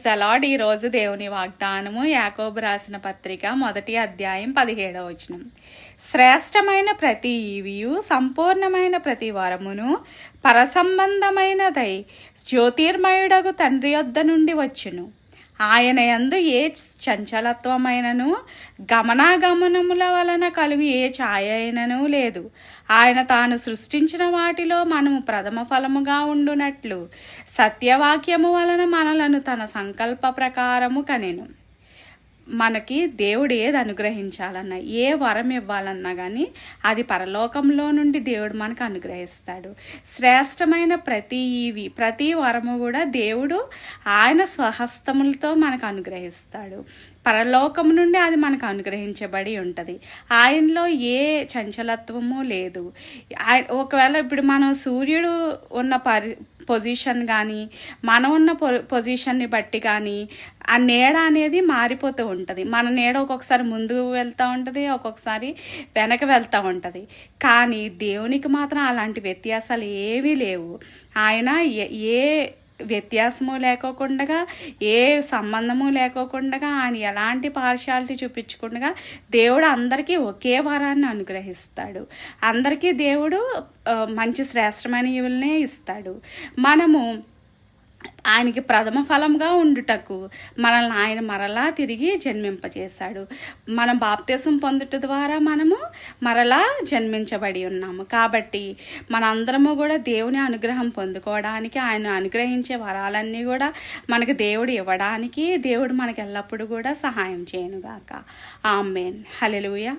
The lord. ఈరోజు దేవుని వాగ్దానము యాకోబు రాసిన పత్రిక 1వ అధ్యాయం 17వ వచనం. శ్రేష్టమైన ప్రతి ఈవియు సంపూర్ణమైన ప్రతి వరమును పరసంబంధమైనదై జ్యోతిర్మయుడగు తండ్రి యొద్ద నుండి వచ్చును. ఆయన యందు ఏ చంచలత్వమైనను గమనాగమనముల వలన కలుగు ఏ ఛాయ అయినను లేదు. ఆయన తాను సృష్టించిన వాటిలో మనము ప్రథమ ఫలముగా ఉండునట్లు సత్యవాక్యము వలన మనలను తన సంకల్ప ప్రకారము కనెను. మనకి దేవుడు ఏది అనుగ్రహించాలన్నా, ఏ వరం ఇవ్వాలన్నా కానీ అది పరలోకంలో నుండి దేవుడు మనకు అనుగ్రహిస్తాడు. శ్రేష్టమైన ప్రతి వరము కూడా దేవుడు ఆయన స్వహస్తములతో మనకు అనుగ్రహిస్తాడు. పరలోకం నుండి అది మనకు అనుగ్రహించబడి ఉంటుంది. ఆయనలో ఏ చంచలత్వము లేదు. ఒకవేళ ఇప్పుడు మనం సూర్యుడు ఉన్న పొజిషన్ కానీ మనం ఉన్న పొజిషన్ని బట్టి కానీ ఆ నీడ అనేది మారిపోతూ ఉంటుంది. మన నీడ ఒక్కొక్కసారి ముందుకు వెళ్తూ ఉంటుంది, ఒక్కొక్కసారి వెనక వెళ్తూ ఉంటుంది. కానీ దేవునికి మాత్రం అలాంటి వ్యత్యాసాలు ఏవీ లేవు. ఆయన ఏ వ్యత్యాసము లేకోకుండా, ఏ సంబంధము లేకోకుండా, ఆయన ఎలాంటి పార్షాలిటీ చూపించకుండా దేవుడు అందరికీ ఒకే వరాన్ని అనుగ్రహిస్తాడు. అందరికీ దేవుడు మంచి శ్రేష్టమైన ఈవులనే ఇస్తాడు. మనము ఆయనకి ప్రథమ ఫలంగా ఉండుటకు మనల్ని ఆయన మరలా తిరిగి జన్మింపజేశాడు. మనం బాప్తిసం పొందుట ద్వారా మనము మరలా జన్మించబడి ఉన్నాము. కాబట్టి మనందరము కూడా దేవుని అనుగ్రహం పొందుకోవడానికి, ఆయన అనుగ్రహించే వరాలన్నీ కూడా మనకు దేవుడు ఇవ్వడానికి దేవుడు మనకు ఎల్లప్పుడూ కూడా సహాయం చేయనుగాక. ఆమేన్. హల్లెలూయా.